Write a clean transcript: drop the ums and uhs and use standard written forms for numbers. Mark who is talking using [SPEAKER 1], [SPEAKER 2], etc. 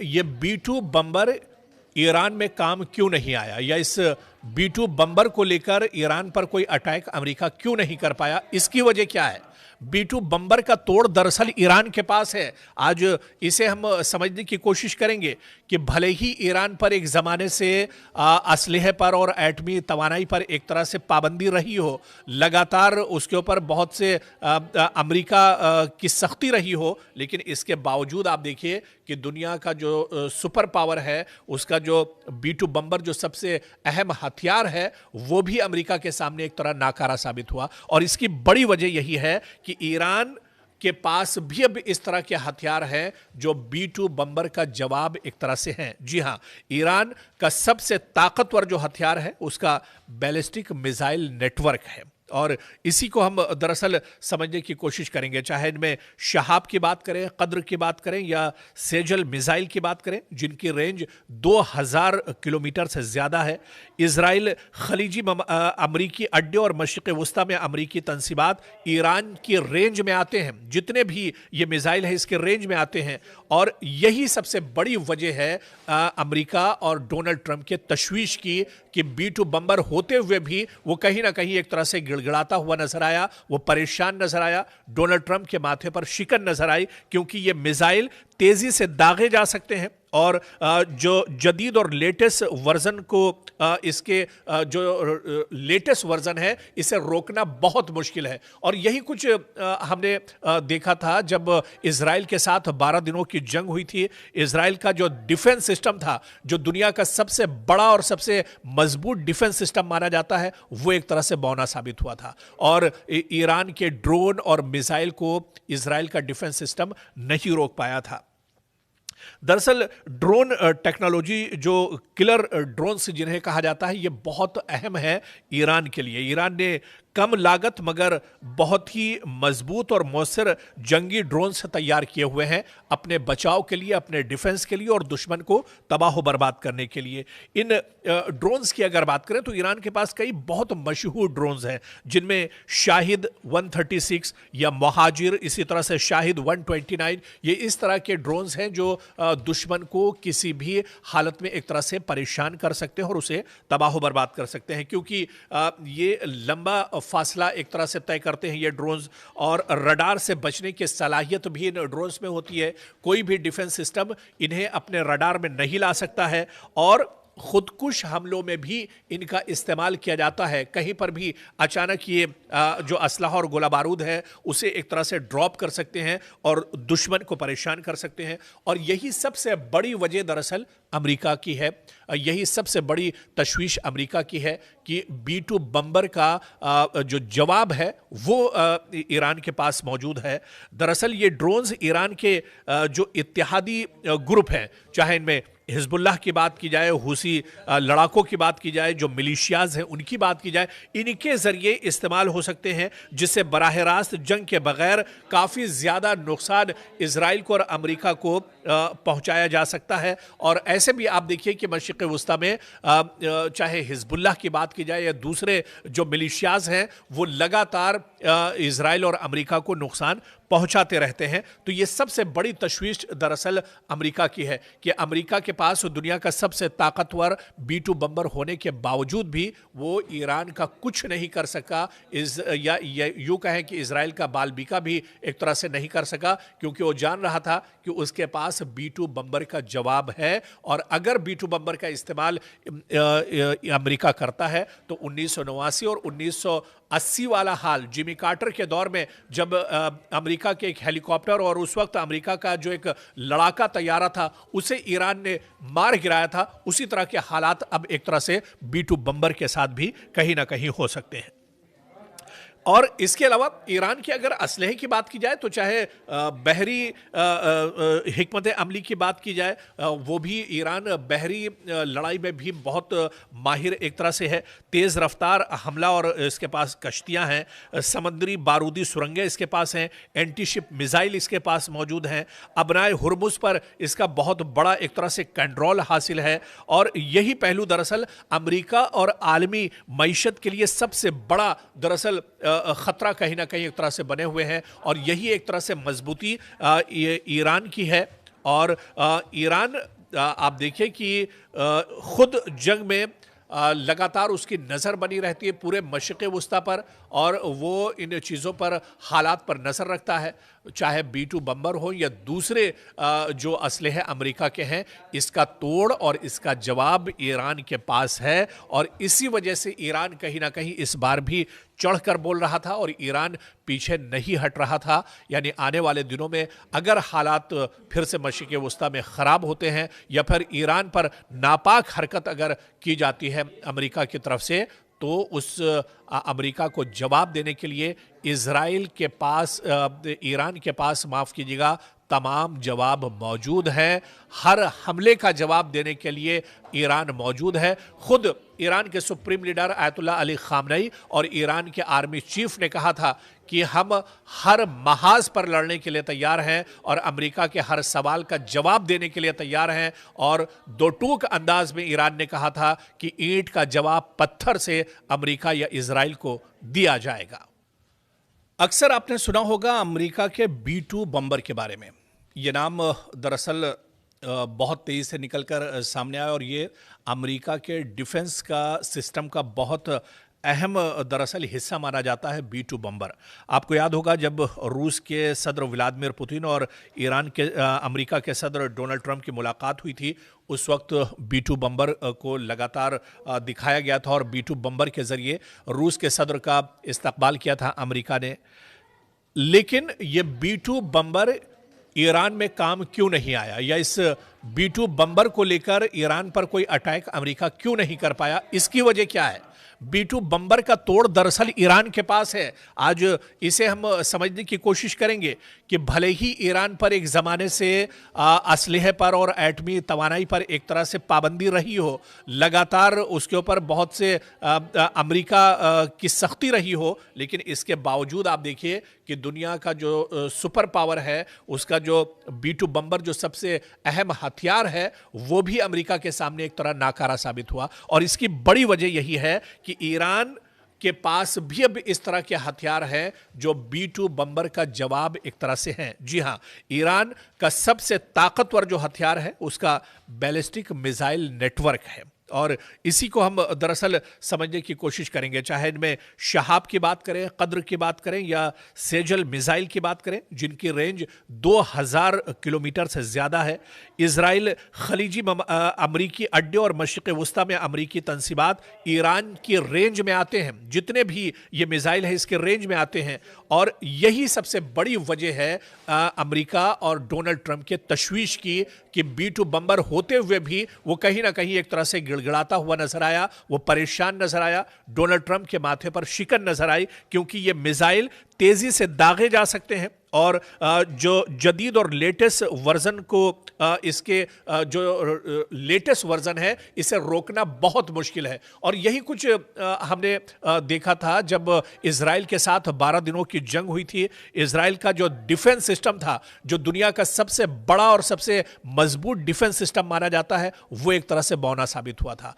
[SPEAKER 1] ये B2 बम्बर Iran में काम क्यों नहीं आया, या इस B2 बम्बर को लेकर ईरान पर कोई अटैक अमेरिका क्यों नहीं कर पाया, इसकी वजह क्या है? B2 बम्बर का तोड़ दरअसल ईरान के पास है। आज इसे हम समझने की कोशिश करेंगे कि भले ही ईरान पर एक ज़माने से असलहे पर और एटमी तवानाई पर एक तरह से पाबंदी रही हो, लगातार उसके ऊपर बहुत से अमेरिका की सख्ती रही हो, लेकिन इसके बावजूद आप देखिए कि दुनिया का जो सुपर पावर है, उसका जो B2 बम्बर जो सबसे अहम हथियार है, वो भी अमेरिका के सामने एक तरह नाकारा साबित हुआ। और इसकी बड़ी वजह यही है कि ईरान के पास भी अब इस तरह के हथियार हैं जो B2 बम्बर का जवाब एक तरह से हैं। जी हां, ईरान का सबसे ताकतवर जो हथियार है उसका बैलिस्टिक मिसाइल नेटवर्क है, और इसी को हम दरअसल समझने की कोशिश करेंगे। चाहे इनमें शहाब की बात करें, कद्र की बात करें, या सेजल मिसाइल की बात करें, जिनकी रेंज 2000 किलोमीटर से ज़्यादा है। इजराइल खलीजी अमरीकी अड्डे और मशरिक़ वस्ता में अमरीकी तंसीबात ईरान की रेंज में आते हैं। जितने भी ये मिसाइल है इसके रेंज में आते हैं, और यही सबसे बड़ी वजह है अमरीका और डोनाल्ड ट्रंप के तशवीश की कि B2 बम्बर होते हुए भी वो कहीं ना कहीं एक तरह से गिड़गिड़ाता हुआ नजर आया, वो परेशान नजर आया। डोनाल्ड ट्रंप के माथे पर शिकन नजर आई, क्योंकि ये मिसाइल तेजी से दागे जा सकते हैं, और जो जदीद और लेटेस्ट वर्जन को इसके जो लेटेस्ट वर्जन है इसे रोकना बहुत मुश्किल है। और यही कुछ हमने देखा था जब इजराइल के साथ 12 दिनों की जंग हुई थी। इजराइल का जो डिफेंस सिस्टम था, जो दुनिया का सबसे बड़ा और सबसे मजबूत डिफेंस सिस्टम माना जाता है, वो एक तरह से बौना साबित हुआ था, और ईरान के ड्रोन और मिसाइल को इजराइल का डिफेंस सिस्टम नहीं रोक पाया था। दरअसल ड्रोन टेक्नोलॉजी, जो किलर ड्रोन्स जिन्हें कहा जाता है, ये बहुत अहम है ईरान के लिए। ईरान ने कम लागत मगर बहुत ही मजबूत और मौसर जंगी ड्रोन्स तैयार किए हुए हैं अपने बचाव के लिए, अपने डिफेंस के लिए, और दुश्मन को तबाह बर्बाद करने के लिए। इन ड्रोन्स की अगर बात करें तो ईरान के पास कई बहुत मशहूर ड्रोन्स हैं, जिनमें शाहिद 136 या महाजिर, इसी तरह से शाहिद 129, ये इस तरह के ड्रोन्स हैं जो दुश्मन को किसी भी हालत में एक तरह से परेशान कर सकते हैं और उसे तबाह बर्बाद कर सकते हैं, क्योंकि ये लंबा फासला एक तरह से तय करते हैं ये ड्रोन्स, और रडार से बचने की सलाहियत भी इन ड्रोन्स में होती है। कोई भी डिफेंस सिस्टम इन्हें अपने रडार में नहीं ला सकता है, और खुदकुश हमलों में भी इनका इस्तेमाल किया जाता है। कहीं पर भी अचानक ये जो असलहा और गोला बारूद है उसे एक तरह से ड्रॉप कर सकते हैं और दुश्मन को परेशान कर सकते हैं। और यही सबसे बड़ी वजह दरअसल अमेरिका की है, यही सबसे बड़ी तशवीश अमेरिका की है कि B2 बम्बर का जो जवाब है वो ईरान के पास मौजूद है। दरअसल ये ड्रोन्स ईरान के जो इत्तेहादी ग्रुप हैं, चाहे इनमें हिजबुल्लाह की बात की जाए, हुसी लड़ाकों की बात की जाए, जो मिलिशियाज हैं उनकी बात की जाए, इनके ज़रिए इस्तेमाल हो सकते हैं, जिससे बराह रास्त जंग के बगैर काफ़ी ज़्यादा नुकसान इजराइल को और अमेरिका को पहुंचाया जा सकता है। और ऐसे भी आप देखिए कि मशरिक़ वस्ता में चाहे हिजबुल्लाह की बात की जाए या दूसरे जो मिलिशियाज हैं, वो लगातार इजराइल और अमेरिका को नुकसान पहुंचाते रहते हैं। तो ये सबसे बड़ी तशवीश दरअसल अमेरिका की है कि अमेरिका के पास दुनिया का सबसे ताकतवर B2 बम्बर होने के बावजूद भी वो ईरान का कुछ नहीं कर सका, या यूँ कहें कि इजराइल का बालबिका भी एक तरह से नहीं कर सका, क्योंकि वो जान रहा था कि उसके पास B2 बम्बर का जवाब है। और अगर B2 बम्बर का इस्तेमाल अमेरिका करता है तो 1989 और 1980 वाला हाल, जिमी कार्टर के दौर में जब अमेरिका के एक हेलीकॉप्टर और उस वक्त अमेरिका का जो एक लड़ाका तैयारा था उसे ईरान ने मार गिराया था, उसी तरह के हालात अब एक तरह से B2 बम्बर के साथ भी कहीं ना कहीं हो सकते हैं। और इसके अलावा ईरान की अगर असलहे की बात की जाए तो चाहे बहरी हिकमत अमली की बात की जाए, वो भी ईरान बहरी लड़ाई में भी बहुत माहिर एक तरह से है। तेज़ रफ्तार हमला और इसके पास कश्तियां हैं, समुद्री बारूदी सुरंगें इसके पास हैं, एंटी शिप मिसाइल इसके पास मौजूद हैं, अबनाए हुर्मुज़ पर इसका बहुत बड़ा एक तरह से कंट्रोल हासिल है। और यही पहलू दरअसल अमेरिका और आलमी मईशत के लिए सबसे बड़ा दरअसल खतरा कहीं ना कहीं एक तरह से बने हुए हैं, और यही एक तरह से मजबूती ईरान की है। और ईरान आप देखिए कि खुद जंग में लगातार उसकी नज़र बनी रहती है पूरे मशरिक़ वस्ता पर, और वो इन चीज़ों पर, हालात पर नज़र रखता है, चाहे B-2 बम्बर हो या दूसरे जो असलहे अमेरिका के हैं। इसका तोड़ और इसका जवाब ईरान के पास है, और इसी वजह से ईरान कहीं ना कहीं इस बार भी चढ़कर बोल रहा था और ईरान पीछे नहीं हट रहा था। यानी आने वाले दिनों में अगर हालात फिर से मशरिक़ वस्ता में ख़राब होते हैं या फिर ईरान पर नापाक हरकत अगर की जाती है अमेरिका की तरफ से, तो उस अमेरिका को जवाब देने के लिए इजराइल के पास, ईरान के पास माफ़ कीजिएगा, तमाम जवाब मौजूद हैं। हर हमले का जवाब देने के लिए ईरान मौजूद है। खुद ईरान के सुप्रीम लीडर आयतुल्लाह अली खामनई और ईरान के आर्मी चीफ ने कहा था कि हम हर महाज पर लड़ने के लिए तैयार हैं और अमेरिका के हर सवाल का जवाब देने के लिए तैयार हैं। और दो टूक अंदाज में ईरान ने कहा था कि ईंट का जवाब पत्थर से अमेरिका या इजराइल को दिया जाएगा।
[SPEAKER 2] अक्सर आपने सुना होगा अमेरिका के B-2 बम्बर के बारे में। ये नाम दरअसल बहुत तेज़ी से निकलकर सामने आया और ये अमेरिका के डिफेंस का सिस्टम का बहुत अहम दरअसल हिस्सा माना जाता है B-2 बम्बर। आपको याद होगा जब रूस के सदर व्लादिमीर पुतिन और ईरान के अमेरिका के सदर डोनाल्ड ट्रंप की मुलाकात हुई थी, उस वक्त B-2 बम्बर को लगातार दिखाया गया था और B-2 बम्बर के ज़रिए रूस के सदर का इस्तकबाल किया था अमेरिका ने। लेकिन ये B-2 बम्बर ईरान में काम क्यों नहीं आया, या इस B-2 बम्बर को लेकर ईरान पर कोई अटैक अमेरिका क्यों नहीं कर पाया, इसकी वजह क्या है? B-2 बम्बर का तोड़ दरअसल ईरान के पास है। आज इसे हम समझने की कोशिश करेंगे कि भले ही ईरान पर एक ज़माने से असलहे पर और एटमी तवानाई पर एक तरह से पाबंदी रही हो, लगातार उसके ऊपर बहुत से अमेरिका की सख्ती रही हो, लेकिन इसके बावजूद आप देखिए कि दुनिया का जो सुपर पावर है, उसका जो B-2 बम्बर जो सबसे अहम हथियार है, वो भी अमेरिका के सामने एक तरह नाकारा साबित हुआ। और इसकी बड़ी वजह यही है कि ईरान के पास भी अब इस तरह के हथियार हैं जो B-2 बम्बर का जवाब एक तरह से हैं। जी हां, ईरान का सबसे ताकतवर जो हथियार है उसका बैलिस्टिक मिसाइल नेटवर्क है, और इसी को हम दरअसल समझने की कोशिश करेंगे। चाहे इनमें शहाब की बात करें, कद्र की बात करें या सेजल मिसाइल की बात करें, जिनकी रेंज 2000 किलोमीटर से ज़्यादा है। इजराइल खलीजी अमरीकी अड्डे और मशरिक़ वस्ता में अमरीकी तंसीबात ईरान की रेंज में आते हैं। जितने भी ये मिसाइल है इसके रेंज में आते हैं, और यही सबसे बड़ी वजह है अमेरिका और डोनाल्ड ट्रंप के तशवीश की कि B-2 बम्बर होते हुए भी वो कहीं ना कहीं एक तरह से गिड़गिड़ाता हुआ नजर आया, वो परेशान नजर आया। डोनाल्ड ट्रंप के माथे पर शिकन नजर आई, क्योंकि ये मिसाइल तेजी से दागे जा सकते हैं और जो जदीद और लेटेस्ट वर्जन को इसके जो लेटेस्ट वर्जन है इसे रोकना बहुत मुश्किल है। और यही कुछ हमने देखा था जब इजराइल के साथ 12 दिनों की जंग हुई थी। इजराइल का जो डिफेंस सिस्टम था, जो दुनिया का सबसे बड़ा और सबसे मजबूत डिफेंस सिस्टम माना जाता है, वो एक तरह से बौना साबित हुआ था।